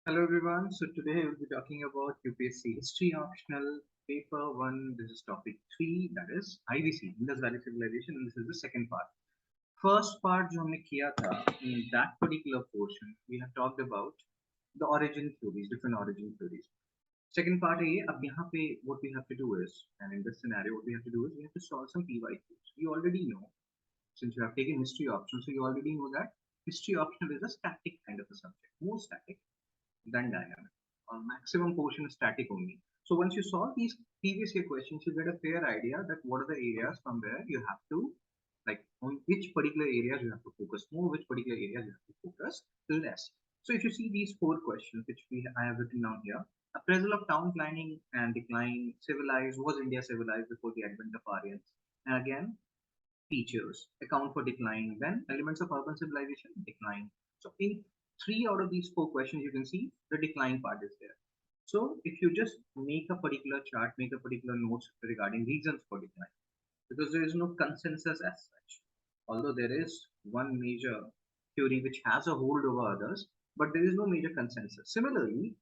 Hello everyone. So today we'll be talking about UPSC history optional paper 1. This is topic 3, that is IVC, Indus Valley Civilization, and this is the second part. First part जो हमने किया था, in that particular portion we have talked about the origin theories, different origin theories. Second part है ये, अब यहाँ पे what we have to do is, and in this scenario what we have to do is we have to solve some PYQs. You already know, since you have taken history optional, so you already know that history optional is a static kind of a subject, more static than dynamic, or maximum portion is static only. So once you solve these previous year questions, you get a fair idea that what are the areas from where you have to, like on which particular areas you have to focus more, which particular areas you have to focus less. So if you see these four questions, which I have written down here, appraisal of town planning and decline, civilized, was India civilized before the advent of Aryans? And again, features, account for decline, then elements of urban civilization, decline. So in three out of these four questions, you can see the decline part is there. So if you just make a particular chart, make a particular notes regarding reasons for decline, because there is no consensus as such. Although there is one major theory which has a hold over others, but there is no major consensus. Similarly,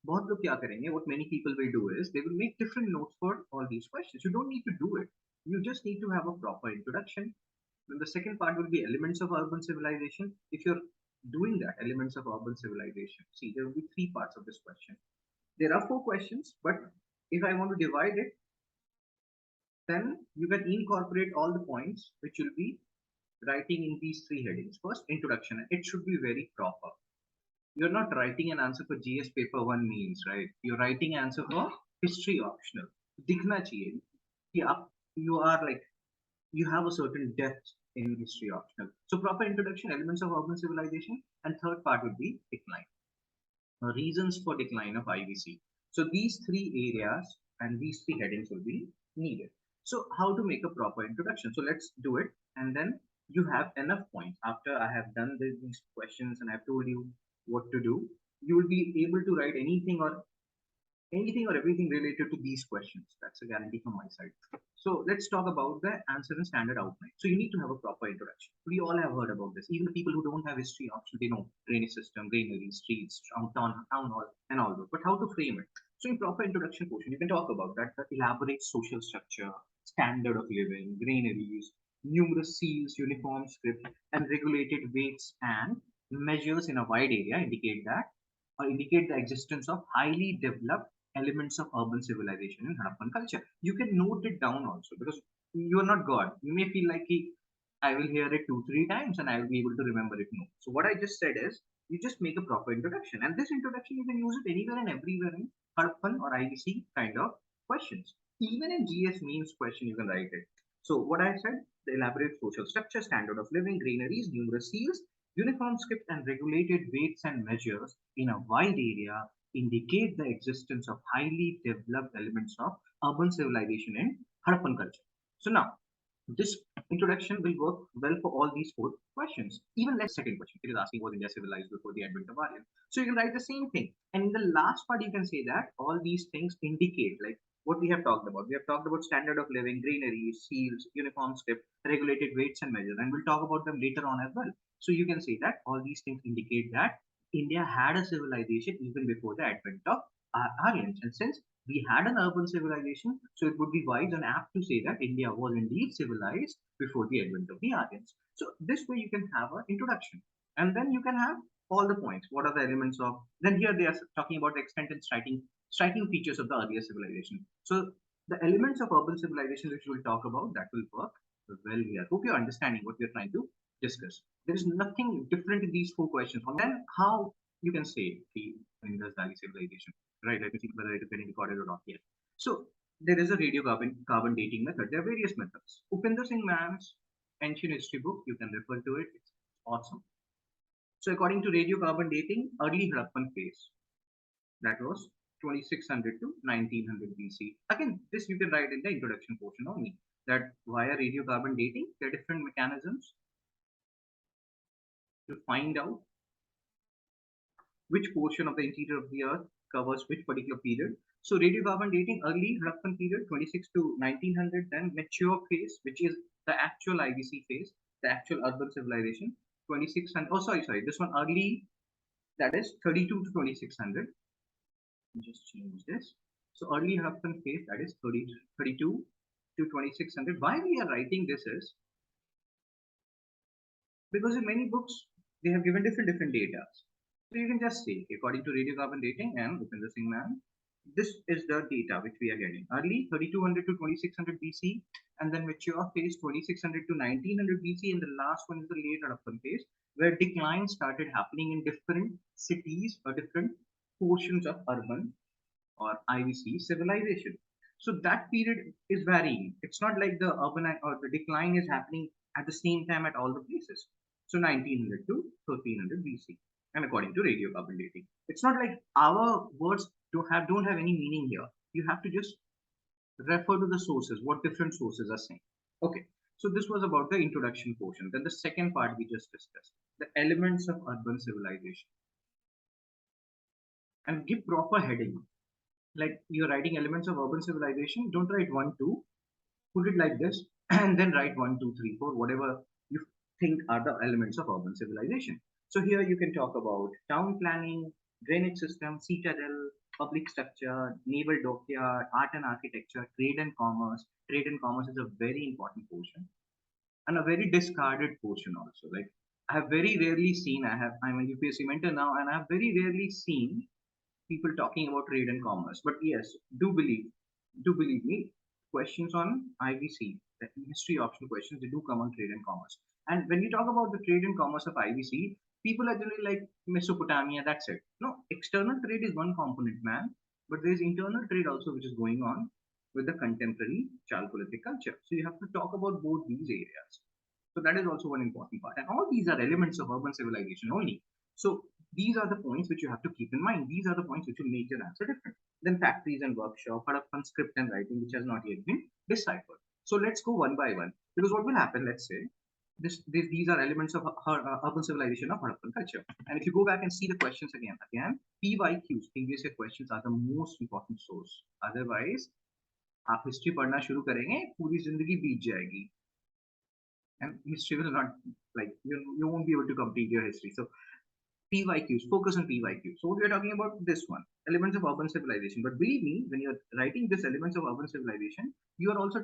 बहुत लोग क्या करेंगे, what many people will do is they will make different notes for all these questions. You don't need to do it. You just need to have a proper introduction. Then the second part will be elements of urban civilization. If you're doing that, elements of urban civilization, see, there will be three parts of this question. There are four questions, but if I want to divide it, then you can incorporate all the points which you'll be writing in these three headings. First, introduction. It should be very proper. You're not writing an answer for GS paper 1 means, right? You're writing an answer for history optional. दिखना चाहिए कि आप you are like you have a certain depth in history optional. So proper introduction, elements of urban civilization, and third part would be decline. Reasons for decline of IVC. So these three areas and these three headings will be needed. So how to make a proper introduction? So let's do it, and then you have enough points. After I have done these questions and I've told you what to do, you will be able to write anything or everything related to these questions. That's a guarantee from my side. So let's talk about the answer and standard outline. So you need to have a proper introduction. We all have heard about this. Even the people who don't have history option, they know drainage system, greenery, streets, town hall, and all that. But how to frame it? So in proper introduction portion, you can talk about that, the elaborate social structure, standard of living, granaries, numerous seals, uniform script, and regulated weights and measures in a wide area indicate the existence of highly developed elements of urban civilization in Harappan culture. You can note it down also because you are not God. You may feel like I will hear it 2-3 times and I will be able to remember it. No. So what I just said is you just make a proper introduction, and this introduction you can use it anywhere and everywhere in Harappan or IVC kind of questions. Even in GS means question you can write it. So what I said, the elaborate social structure, standard of living, granaries, numerous seals, uniform script, and regulated weights and measures in a wide area indicate the existence of highly developed elements of urban civilization in Harappan culture. So now, this introduction will work well for all these four questions. Even less second question, it is asking was India civilized before the advent of Aryan. So you can write the same thing. And in the last part, you can say that all these things indicate like what we have talked about. We have talked about standard of living, greenery, seals, uniform script, regulated weights and measures, and we'll talk about them later on as well. So you can say that all these things indicate that India had a civilization even before the advent of Aryans. And since we had an urban civilization, so it would be wise and apt to say that India was indeed civilized before the advent of the Aryans. So this way you can have an introduction, and then you can have all the points. What are the elements of? Then here they are talking about the extent and striking features of the earlier civilization. So the elements of urban civilization which we'll talk about that will work well here. Hope you're understanding what we're trying to discuss. There is nothing different in these four questions. And then how you can say the Indus Valley Civilization, right? Let me see whether it is getting recorded or not yet. So there is a radiocarbon dating method. There are various methods. Upinder Singh Mann's ancient history book, you can refer to it. It's awesome. So according to radiocarbon dating, early Harappan phase, that was 2600 to 1900 BC. Again, this you can write in the introduction portion only. That via radiocarbon dating, there are different mechanisms to find out which portion of the interior of the earth covers which particular period. So radiocarbon dating, early Harappan period 26 to 1900, then mature phase, which is the actual IVC phase, the actual urban civilization 2600. Oh, sorry, this one early that is 32 to 2600. Just change this. So early Harappan phase, that is 32 to 2600. Why we are writing this is because in many books they have given different data. So you can just say according to radiocarbon dating and Upinder Singh man, this is the data which we are getting. Early 3200 to 2600 BC, and then mature phase 2600 to 1900 BC, and the last one is the late Harappan phase, where decline started happening in different cities or different portions of urban or IVC civilization. So that period is varying. It's not like the urban or the decline is happening at the same time at all the places. So 1900 to 1300 BC, and according to radiocarbon dating, it's not like our words don't have any meaning here. You have to just refer to the sources, what different sources are saying. Okay, so this was about the introduction portion. Then the second part we just discussed, the elements of urban civilization, and give proper heading. Like you're writing elements of urban civilization, don't write 1 2, put it like this and then write 1 2 3 4, whatever you think are the elements of urban civilization. So here you can talk about town planning, drainage system, citadel, public structure, naval dockyard, art and architecture, trade and commerce. Trade and commerce is a very important portion and a very discarded portion also. Like I have very rarely seen, I'm a UPSC mentor now, and I have very rarely seen people talking about trade and commerce. But yes, do believe me, questions on IVC, the history optional questions, they do come on trade and commerce. And when we talk about the trade and commerce of IVC, people are generally like Mesopotamia, that's it. No, external trade is one component, man, but there is internal trade also which is going on with the contemporary Chalcolithic culture. So you have to talk about both these areas. So that is also one important part. And all these are elements of urban civilization only. So these are the points which you have to keep in mind. These are the points which will make your answer different. Then factories and workshop, Harappan script and writing, which has not yet been deciphered. So let's go one by one. Because what will happen, let's say, these are elements of urban civilization of Harappan culture. And if you go back and see the questions again, PYQs, previous year questions, are the most important source. Otherwise, आप history पढ़ना शुरू करेंगे, पूरी जिंदगी बीत जाएगी. And history will not, like, you won't be able to complete your history. So PYQs, focus on PYQs. So we are talking about this one, elements of urban civilization. But believe me, when you're writing this elements of urban civilization, you are also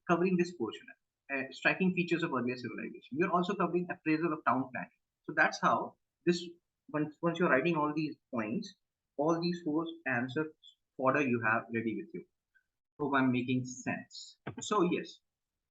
covering this portion, striking features of earlier civilization. You're also covering appraisal of town planning. So that's how this, once you're writing all these points, all these four answers fodder you have ready with you. Hope I'm making sense. So yes,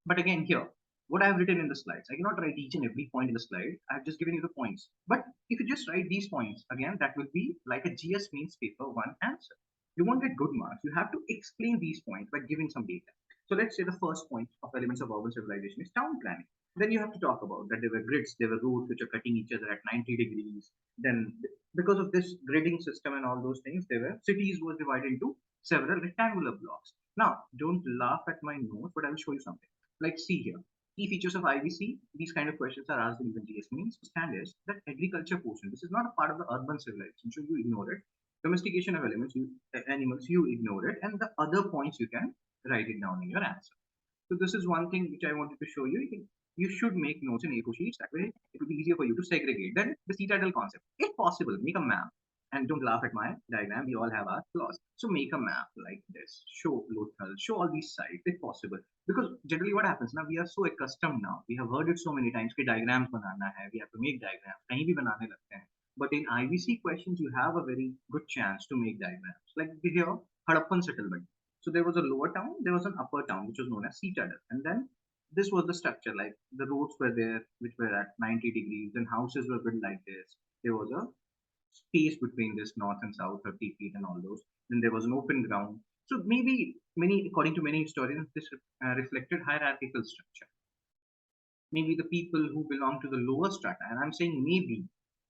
but again here, what I've written in the slides, I cannot write each and every point in the slide. I've just given you the points. But if you just write these points, again, that will be like a GS means paper one answer. You won't get good marks. You have to explain these points by giving some data. So let's say the first point of elements of urban civilization is town planning. Then you have to talk about that there were grids, there were roads which are cutting each other at 90 degrees. Then because of this gridding system and all those things, there were cities were divided into several rectangular blocks. Now, don't laugh at my notes, but I will show you something. Like see here, key features of IVC, these kind of questions are asked in even GS means. Stand is that agriculture portion, this is not a part of the urban civilization, so you ignore it. Domestication of animals, you ignore it, and the other points you can write it down in your answer. So this is one thing which I wanted to show you. You should make notes in A4 sheets. That way it will be easier for you to segregate. Then the Citadel concept, if possible, make a map. And don't laugh at my diagram. We all have our flaws. So make a map like this. Show Lothal, show all these sites if possible. Because generally what happens now, we are so accustomed now. We have heard it so many times. Diagrams banana hai. We have to make diagrams. Kahin bhi banane lagte hain. But in IVC questions, you have a very good chance to make diagrams. Like here, Harappan settlement. So there was a lower town, there was an upper town, which was known as Citadel. And then this was the structure, like the roads were there, which were at 90 degrees, and houses were built like this. There was a space between this north and south, 30 feet and all those. Then there was an open ground. So maybe according to many historians, this reflected hierarchical structure. Maybe the people who belong to the lower strata, and I'm saying maybe.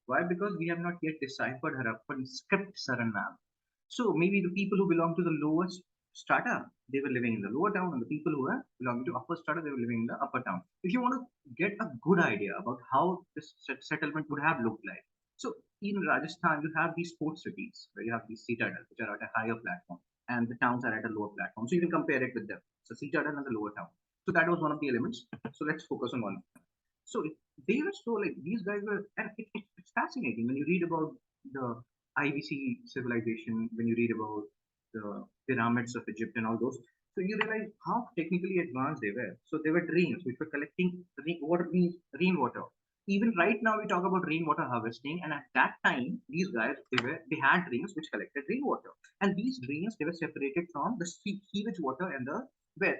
Why? Because we have not yet deciphered Harappan script Saranam. So maybe the people who belong to the lowest strata, they were living in the lower town, and the people who were belonging to upper strata, they were living in the upper town. If you want to get a good idea about how this settlement would have looked like, so in Rajasthan, you have these port cities where you have these citadels, which are at a higher platform, and the towns are at a lower platform. So you can compare it with them. So citadel and the lower town. So that was one of the elements. So let's focus on one. So they were so like these guys were, and it's fascinating when you read about the IVC civilization, when you read about the pyramids of Egypt and all those, so you realize how technically advanced they were. So they were drains which were collecting what means rainwater. Even right now we talk about rainwater harvesting, and at that time these guys they had drains which collected rainwater, and these drains they were separated from the sewage water and the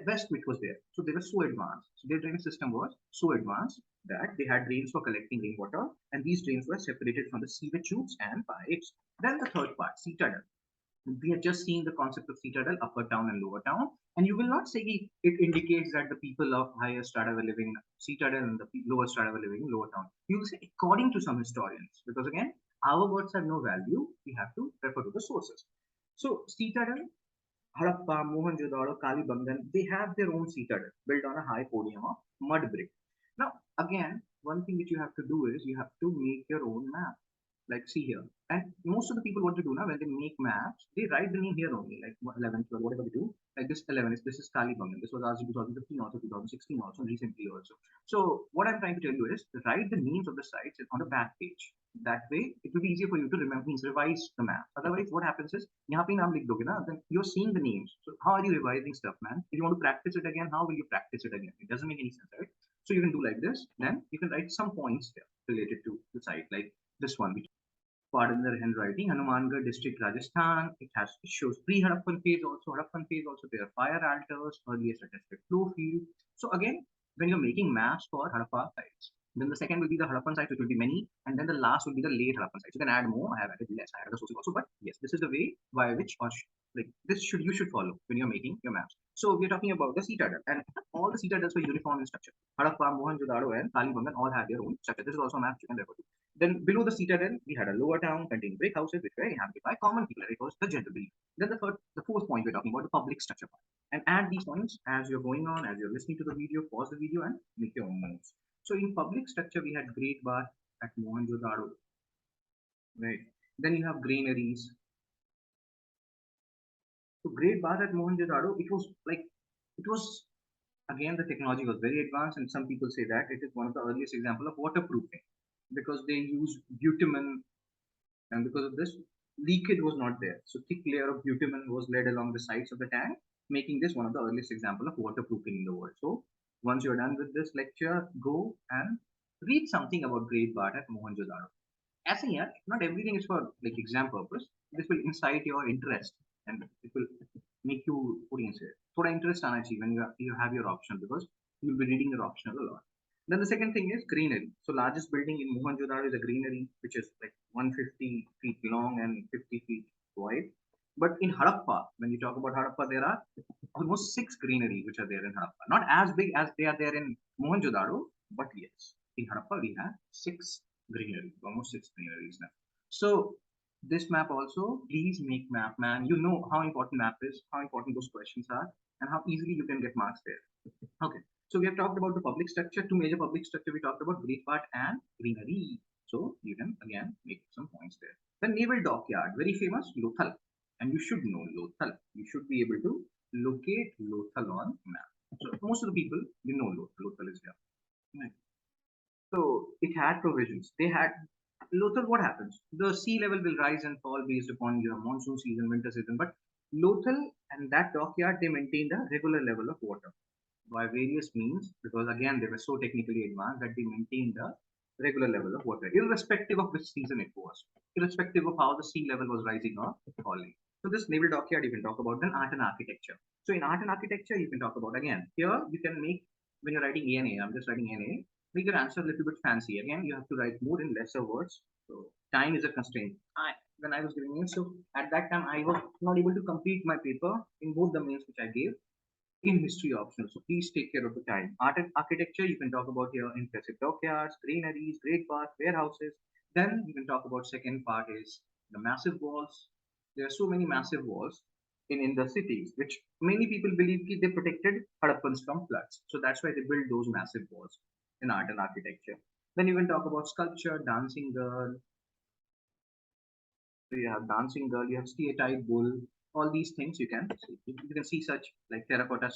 west which was there. So they were so advanced. So their drainage system was so advanced that they had drains for collecting rainwater, and these drains were separated from the sewage tubes and pipes. Then the third part, citadel. We have just seen the concept of citadel, upper town and lower town, and you will not say it indicates that the people of higher strata were living in citadel and the lower strata were living in lower town. You will say according to some historians, because again, our words have no value. We have to refer to the sources. So citadel, Harappa, Mohenjo-daro, Kalibangan, they have their own citadel built on a high podium of mud brick. Now, again, one thing which you have to do is you have to make your own map. Like see here. And most of the people what to do now when they make maps, they write the name here only, like 11, 12, whatever they do. Like this 11 is this is Kalibangan. This was asked in 2015 also, 2016 also, and recently also. So what I'm trying to tell you is write the names of the sites on the back page. That way it will be easier for you to remember, means revise the map. Otherwise, what happens is यहाँ पे नाम लिख दोगे ना, then you're seeing the names. So how are you revising stuff, man? If you want to practice it again, how will you practice it again? It doesn't make any sense, right? So you can do like this. Then you can write some points here related to the site, like this one. Pardon the handwriting. Hanumangarh district, Rajasthan. It shows pre-Harappan phase also. Harappan phase also. There are fire altars, earliest attested flow field. So again, when you're making maps for Harappa sites, then the second will be the Harappan sites, which will be many, and then the last will be the late Harappan sites. You can add more. I have added less. I added the sources also, but yes, this is the way by which like this you should follow when you're making your maps. So we're talking about the citadel, and all the citadels were uniform in structure. Harappa, Mohenjo-daro, and Kalibangan all have their own structure. This is also a map you can refer to. Then below the citadel, we had a lower town containing brick houses which were inhabited by common people. It was the general belief. Then the fourth point we're talking about the public structure part. And add these points as you're going on, as you're listening to the video, pause the video and make your own notes. So in public structure, we had great bath at Mohenjo-daro, right? Then you have granaries. So great bath at Mohenjo-daro, it was again the technology was very advanced, and some people say that it is one of the earliest example of waterproofing because they used bitumen, and because of this leakage was not there. So thick layer of bitumen was laid along the sides of the tank, making this one of the earliest example of waterproofing in the world. So once you're done with this lecture, go and read something about Great Bhat at Mohenjo-daro. As in here, not everything is for like exam purpose. This will incite your interest and it will make you audience here. Thoda interest aana chahiye when you have your option, because you'll be reading your optional a lot. Then the second thing is greenery. So largest building in Mohenjo-daro is a greenery which is like 150 feet long and 50 feet wide. But in Harappa, when you talk about Harappa, there are almost 6 greeneries which are there in Harappa. Not as big as they are there in Mohenjo-daro, but yes, in Harappa we have 6 greeneries, almost 6 greeneries now. So this map also, please make map, man. You know how important map is, how important those questions are, and how easily you can get marks there. Okay, so we have talked about the public structure, 2 major public structure. We talked about Great Part and greenery. So you can again make some points there. The Naval Dockyard, very famous, Lothal, and you should know Lothal. You should be able to locate Lothal on map. So most of the people, you know Lothal. Lothal is here. Right. So it had provisions. They had Lothal. What happens? The sea level will rise and fall based upon your monsoon season, winter season. But Lothal and that dockyard, they maintained a regular level of water by various means, because again they were so technically advanced that they maintained the regular level of water, irrespective of which season it was, irrespective of how the sea level was rising or falling. So this naval dockyard you can talk about. Then art and architecture. So in art and architecture you can talk about, again here you can make, when you're writing ANA, I'm just writing ANA, make your answer a little bit fancy. Again you have to write more in lesser words. So time is a constraint. When I was giving it, so at that time I was not able to complete my paper in both the mains which I gave in history optional. So please take care of the time. Art and architecture, you can talk about here impressive dockyards, granaries, great baths, warehouses. Then you can talk about second part is the massive walls. There are so many massive walls in the cities, which many people believe they protected Harappans from floods. So that's why they built those massive walls in art and architecture. Then you can talk about sculpture, dancing girl. So you have dancing girl, you have steatite bull, all these things you can see. You can see such like terracotta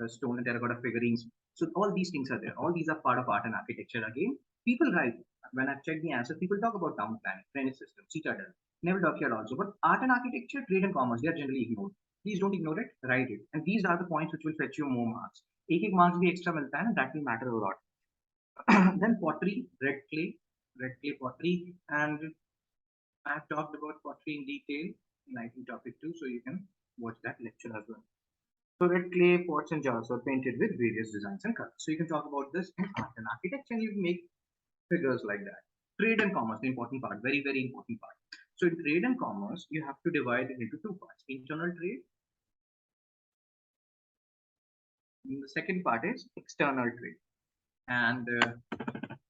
stone and terracotta figurines. So all these things are there. All these are part of art and architecture again. People write, when I've checked the answers, people talk about town planning, drainage system, Citadel, Naval Dockyard also, but art and architecture, trade and commerce, they are generally ignored. Please don't ignore it, write it. And these are the points which will fetch you more marks. एक marks भी extra मिलता है and that will matter a lot. Then pottery, red clay pottery, and I've talked about pottery in detail in IT topic 2, so you can watch that lecture as well. So red clay pots and jars are painted with various designs and colors. So you can talk about this in art and architecture and you can make figures like that. Trade and commerce, the important part, very, very important part. So in trade and commerce, you have to divide it into two parts, internal trade. And the second part is external trade. And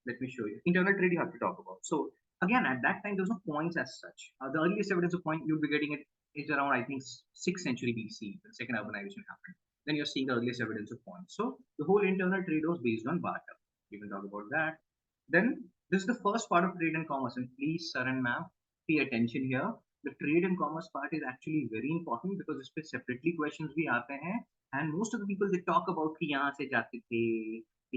let me show you. Internal trade you have to talk about. So again, at that time, there was no coins as such. The earliest evidence of coin you'll be getting it is around, I think, 6th century BC. The second urbanization happened. Then you're seeing the earliest evidence of coins. So the whole internal trade was based on barter. We can talk about that. Then this is the first part of trade and commerce. And please, sir and ma'am, pay attention here. The trade and commerce part is actually very important because इस पे separately questions भी आते हैं. And most of the people they talk about कि यहाँ से जाते थे,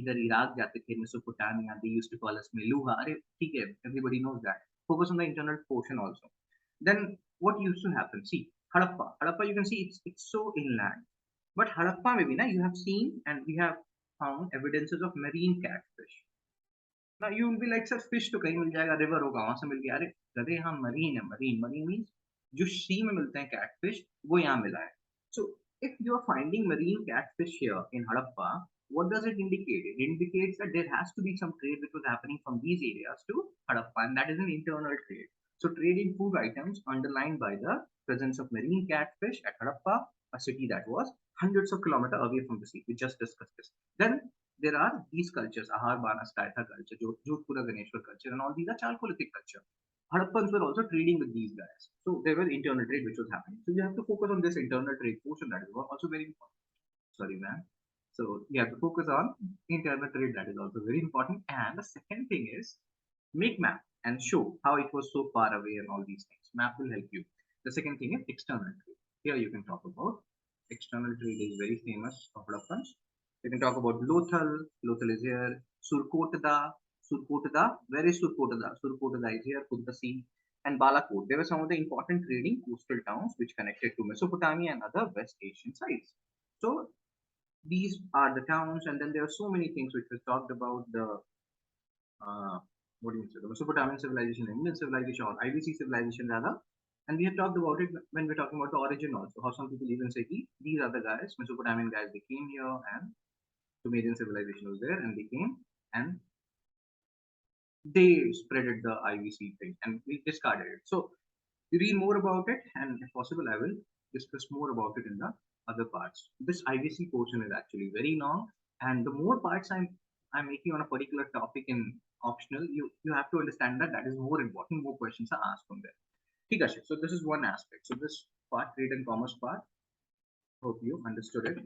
इधर इराक जाते थे, Mesopotamia, they used to call us Meluha. अरे ठीक है, everybody knows that. Focus on the internal portion also. Then what used to happen? See, Harappa, you can see it's so inland. But Harappa maybe na, you have seen and we have found evidences of marine catfish. Now you will be like, sir, fish तो कहीं मिल जाएगा, river होगा, वहां से मिल गया. अरे गधे, यहाँ marine है, marine means जो sea में मिलते हैं catfish, वो यहाँ मिला है. So if you are finding marine catfish here in Harappa, what does it indicate? It indicates that there has to be some trade which was happening from these areas to Harappa, and that is an internal trade. So trade in food items underlined by the presence of marine catfish at Harappa, a city that was hundreds of kilometers away from the sea. We just discussed this. Then there are these cultures, Ahar, Banas, Kaitha culture, Jodhpura, Ganeshwar culture, and all these are Chalcolithic culture. Harappans were also trading with these guys. So there was internal trade which was happening. So you have to focus on this internal trade portion, that is also very important. Sorry, man. So you have to focus on internal trade, that is also very important. And the second thing is make map and show how it was so far away and all these things. Map will help you. The second thing is external trade. Here you can talk about external trade is very famous of Harappans. You can talk about Lothal. Lothal is here. Surkotada. Where is Surkotada? Surkotada is here, Kudda Sea. And Balakot. They were some of the important trading coastal towns which connected to Mesopotamia and other West Asian sites. So these are the towns, and then there are so many things which was talked about the what do you say, the Mesopotamian civilization, Indian civilization, or IVC civilization rather. And we have talked about it when we're talking about the origin also. How some people even say these are the guys, Mesopotamian guys, they came here and Sumerian civilization was there and they came and they spreaded the IVC thing and we discarded it. So you read more about it, and if possible, I will discuss more about it in the other parts. This IVC portion is actually very long, and the more parts I'm making on a particular topic in optional, you have to understand that that is more important. More questions are asked from there. Okay, so this is one aspect. So this part, trade and commerce part, hope you understood it.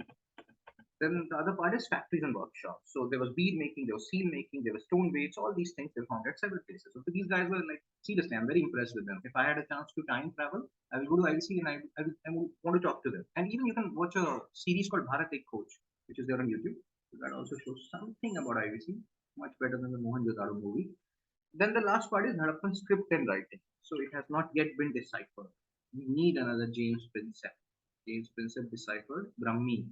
Then the other part is factories and workshops. So there was bead making, there was seal making, there was stone weights, all these things they found at several places. So these guys were like, seriously, I'm very impressed with them. If I had a chance to time travel, I will go to IVC and I would want to talk to them. And even you can watch a series called Bharat Ek Coach, which is there on YouTube. So that also shows something about IVC, much better than the Mohenjo-daro movie. Then the last part is Harappan script and writing. So it has not yet been deciphered. We need another James Prinsep. James Prinsep deciphered Brahmi.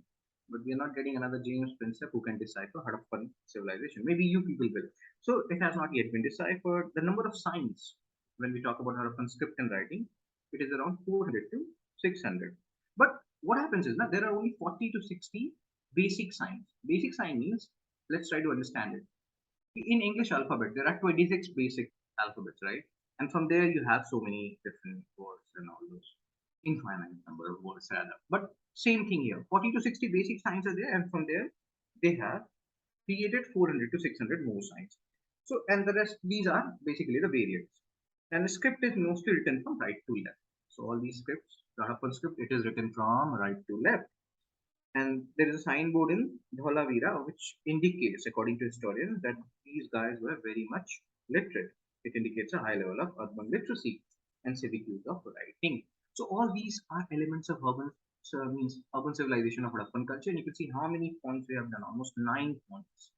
But we are not getting another James Prinsep who can decipher Harappan civilization. Maybe you people will. So it has not yet been deciphered. The number of signs when we talk about Harappan script and writing, it is around 400 to 600. But what happens is that there are only 40 to 60 basic signs. Basic sign means, let's try to understand it. In English alphabet, there are 26 basic alphabets, right? And from there you have so many different words and all those. Infinite number of words rather. But same thing here. 40 to 60 basic signs are there, and from there they have created 400 to 600 more signs. So, and the rest, these are basically the variants. And the script is mostly written from right to left. So all these scripts, the Harappan script, it is written from right to left. And there is a signboard in Dholavira which indicates, according to historians, that these guys were very much literate. It indicates a high level of urban literacy and civic use of writing. So all these are elements of urban civilization of Harappan culture. And you can see how many points we have done, almost 9 points.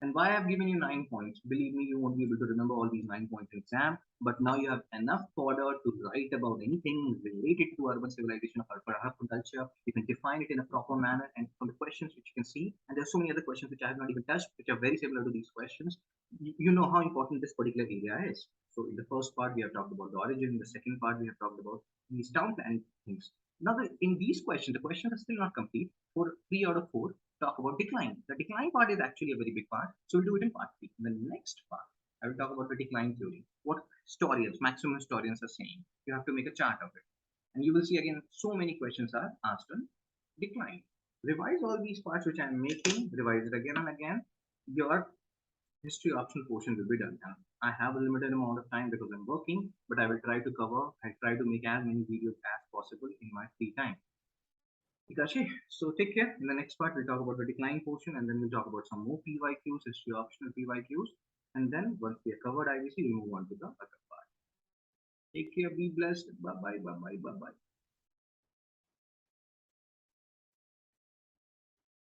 And why I've given you 9 points, believe me, you won't be able to remember all these 9 points in exam, but now you have enough fodder to write about anything related to urban civilization or Harappan culture. You can define it in a proper manner, and from the questions which you can see, and there's so many other questions which I have not even touched, which are very similar to these questions, you know how important this particular area is. So in the first part, we have talked about the origin. In the second part, we have talked about these town planning things. Now, in these questions, the questions are still not complete. For 3 out of 4, talk about decline. The decline part is actually a very big part, so we'll do it in part 3. In the next part, I will talk about the decline theory. What historians, maximum historians are saying. You have to make a chart of it. And you will see again, so many questions are asked on decline. Revise all these parts which I'm making, revise it again and again. Your history optional portion will be done. And I have a limited amount of time because I'm working, but I will try to cover, I try to make as many videos as possible in my free time. Hitachi, so take care. In the next part, we'll talk about the decline portion, and then we'll talk about some more PYQs, history optional PYQs. And then once we have covered IVC, we'll move on to the other part. Take care, be blessed. Bye bye, bye bye, bye bye.